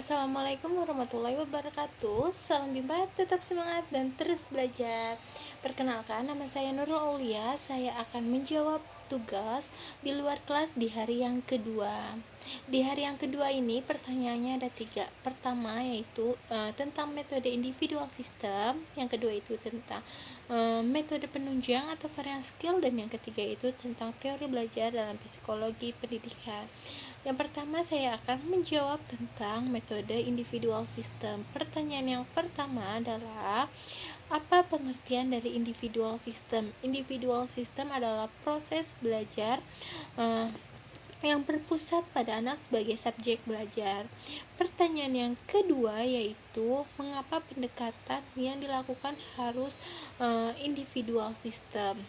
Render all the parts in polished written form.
Assalamualaikum warahmatullahi wabarakatuh. Salam bimba, tetap semangat dan terus belajar. Perkenalkan, nama saya Nurul Aulia. Saya akan menjawab tugas di luar kelas di hari yang kedua. Di hari yang kedua ini pertanyaannya ada 3. Pertama yaitu tentang metode individual system. Yang kedua itu tentang metode penunjang atau varian skill, dan yang ketiga itu tentang teori belajar dalam psikologi pendidikan. Yang pertama, saya akan menjawab tentang metode individual system. Pertanyaan yang pertama adalah, apa pengertian dari individual system? Individual system adalah proses belajar yang berpusat pada anak sebagai subjek belajar. Pertanyaan yang kedua yaitu, mengapa pendekatan yang dilakukan harus individual system?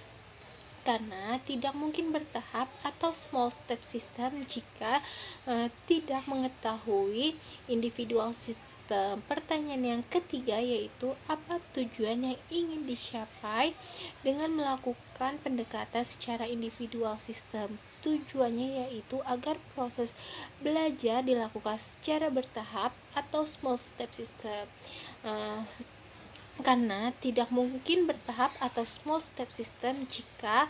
Karena tidak mungkin bertahap atau small step system jika tidak mengetahui individual system. Pertanyaan yang ketiga yaitu, apa tujuan yang ingin dicapai dengan melakukan pendekatan secara individual system? Tujuannya yaitu agar proses belajar dilakukan secara bertahap atau small step system. Karena tidak mungkin bertahap atau small step system jika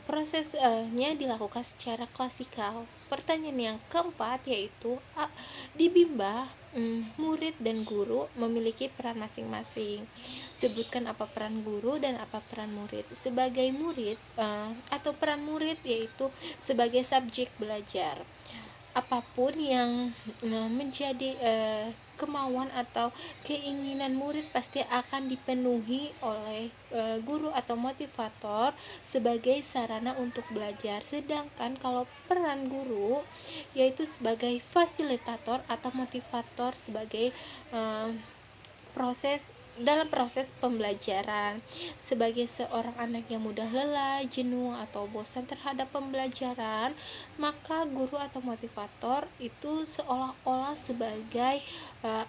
prosesnya dilakukan secara klasikal. Pertanyaan yang keempat yaitu, di Bimba murid dan guru memiliki peran masing-masing. Sebutkan apa peran guru dan apa peran murid. Sebagai murid atau peran murid yaitu sebagai subjek belajar. Apapun yang menjadi kemauan atau keinginan murid pasti akan dipenuhi oleh guru atau motivator sebagai sarana untuk belajar. Sedangkan kalau peran guru yaitu sebagai fasilitator atau motivator sebagai proses pembelajaran. Sebagai seorang anak yang mudah lelah, jenuh, atau bosan terhadap pembelajaran, maka guru atau motivator itu seolah-olah sebagai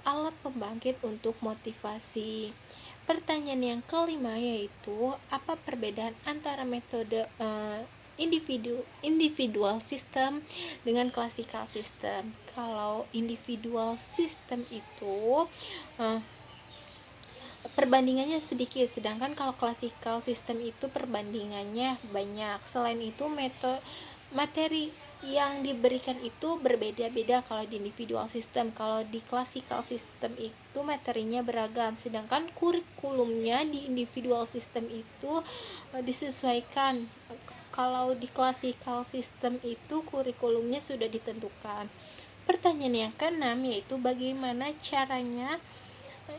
alat pembangkit untuk motivasi. Pertanyaan yang kelima yaitu, apa perbedaan antara metode individual system dengan classical system? Kalau individual system itu perbandingannya sedikit, sedangkan kalau classical system itu perbandingannya banyak. Selain itu, materi yang diberikan itu berbeda-beda kalau di individual system. Kalau di classical system itu materinya beragam, sedangkan kurikulumnya di individual system itu disesuaikan. Kalau di classical system itu kurikulumnya sudah ditentukan. Pertanyaan yang keenam yaitu, bagaimana caranya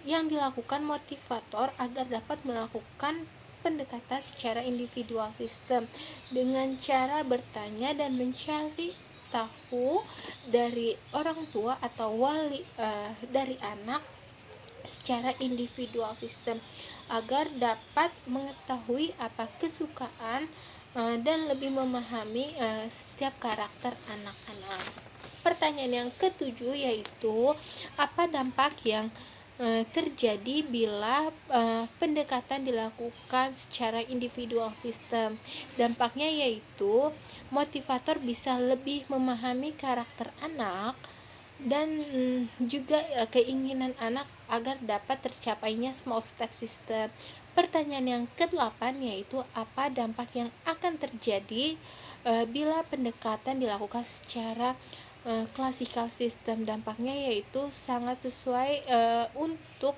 yang dilakukan motivator agar dapat melakukan pendekatan secara individual system? Dengan cara bertanya dan mencari tahu dari orang tua atau wali dari anak secara individual system agar dapat mengetahui apa kesukaan dan lebih memahami setiap karakter anak-anak. Pertanyaan yang ketujuh yaitu, apa dampak yang terjadi bila pendekatan dilakukan secara individual system? Dampaknya yaitu, motivator bisa lebih memahami karakter anak dan juga keinginan anak agar dapat tercapainya small step system. Pertanyaan yang ke-8 yaitu, apa dampak yang akan terjadi bila pendekatan dilakukan secara classical system? Dampaknya yaitu sangat sesuai untuk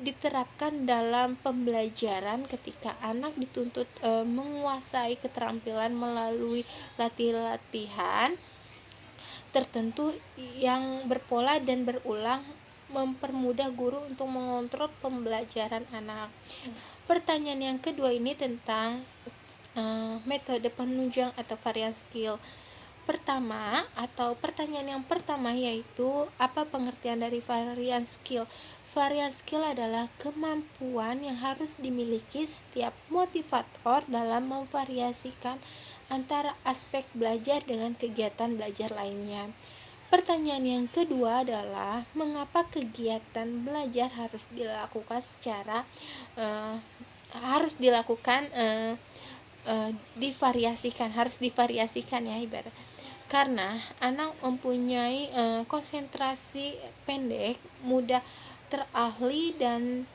diterapkan dalam pembelajaran ketika anak dituntut menguasai keterampilan melalui latihan tertentu yang berpola dan berulang, mempermudah guru untuk mengontrol pembelajaran anak. Pertanyaan yang kedua ini tentang metode penunjang atau varian skill. Pertanyaan yang pertama yaitu, apa pengertian dari varian skill? Varian skill adalah kemampuan yang harus dimiliki setiap motivator dalam memvariasikan antara aspek belajar dengan kegiatan belajar lainnya. Pertanyaan yang kedua adalah, mengapa kegiatan belajar harus dilakukan divariasikan ya ibarat. karena anak mempunyai konsentrasi pendek, mudah teralih dan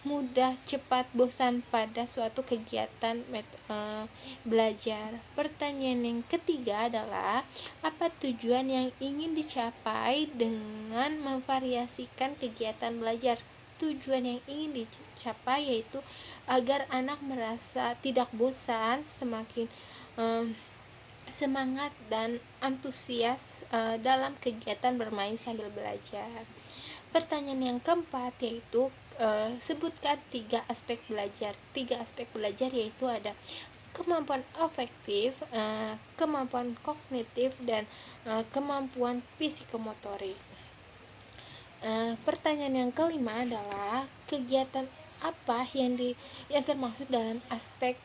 mudah cepat bosan pada suatu kegiatan belajar. Pertanyaan yang ketiga adalah apa tujuan yang ingin dicapai dengan memvariasikan kegiatan belajar? Tujuan yang ingin dicapai yaitu agar anak merasa tidak bosan, semakin semangat dan antusias dalam kegiatan bermain sambil belajar. Pertanyaan yang keempat yaitu sebutkan 3 aspek belajar. 3 aspek belajar yaitu ada kemampuan afektif, kemampuan kognitif, dan kemampuan psikomotorik. Pertanyaan yang kelima adalah kegiatan apa yang termaksud dalam aspek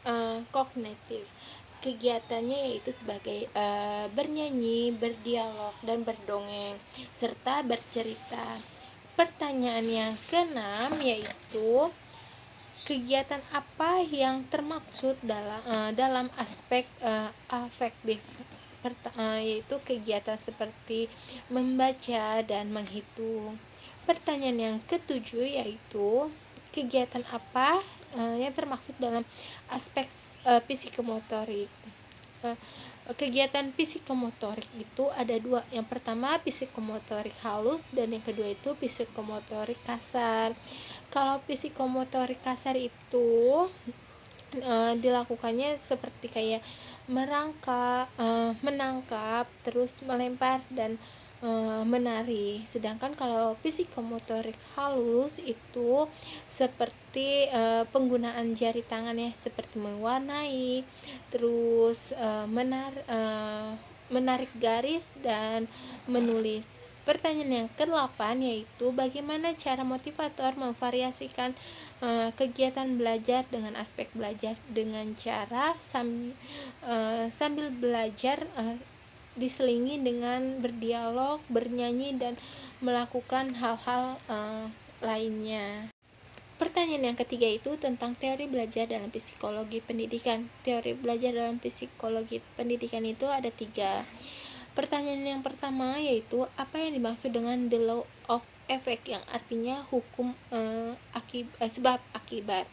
kognitif. Kegiatannya yaitu sebagai bernyanyi, berdialog, dan berdongeng, serta bercerita. Pertanyaan yang keenam yaitu kegiatan apa yang termaksud dalam aspek afektif, yaitu kegiatan seperti membaca dan menghitung. Pertanyaan yang ketujuh yaitu kegiatan apa yang termaksud dalam aspek psikomotorik. Kegiatan psikomotorik itu ada 2. Yang pertama psikomotorik halus dan yang kedua itu psikomotorik kasar. Kalau psikomotorik kasar itu dilakukannya seperti kayak menangkap, terus melempar dan menari. Sedangkan kalau psikomotorik halus itu seperti penggunaan jari tangan ya, seperti mewarnai, terus menarik garis dan menulis. Pertanyaan yang ke-8 yaitu bagaimana cara motivator memvariasikan kegiatan belajar dengan aspek belajar dengan cara sambil belajar diselingi dengan berdialog, bernyanyi, dan melakukan hal-hal lainnya. Pertanyaan yang ketiga itu tentang teori belajar dalam psikologi pendidikan. Teori belajar dalam psikologi pendidikan itu ada 3. Pertanyaan yang pertama yaitu apa yang dimaksud dengan the law of effect, yang artinya hukum sebab akibat,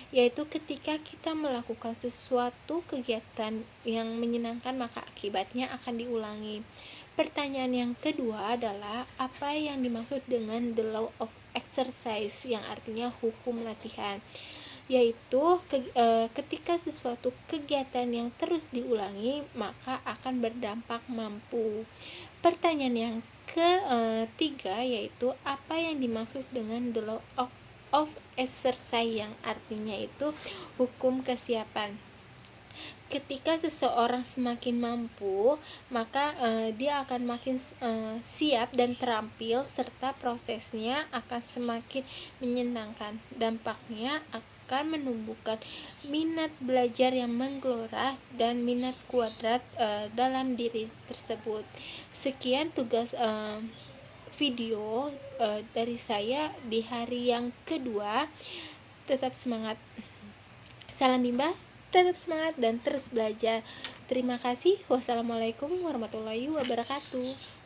yaitu ketika kita melakukan sesuatu kegiatan yang menyenangkan maka akibatnya akan diulangi. Pertanyaan yang kedua adalah apa yang dimaksud dengan the law of exercise, yang artinya hukum latihan, yaitu ketika sesuatu kegiatan yang terus diulangi maka akan berdampak mampu. Pertanyaan yang ketiga yaitu apa yang dimaksud dengan the law of exercise, yang artinya itu hukum kesiapan. Ketika seseorang semakin mampu, maka dia akan makin siap dan terampil, serta prosesnya akan semakin menyenangkan. Dampaknya akan menumbuhkan minat belajar yang menggelora dan minat kuadrat dalam diri tersebut. Sekian tugas video dari saya di hari yang kedua. Tetap semangat. Salam Bimba, tetap semangat dan terus belajar. Terima kasih. Wassalamualaikum warahmatullahi wabarakatuh.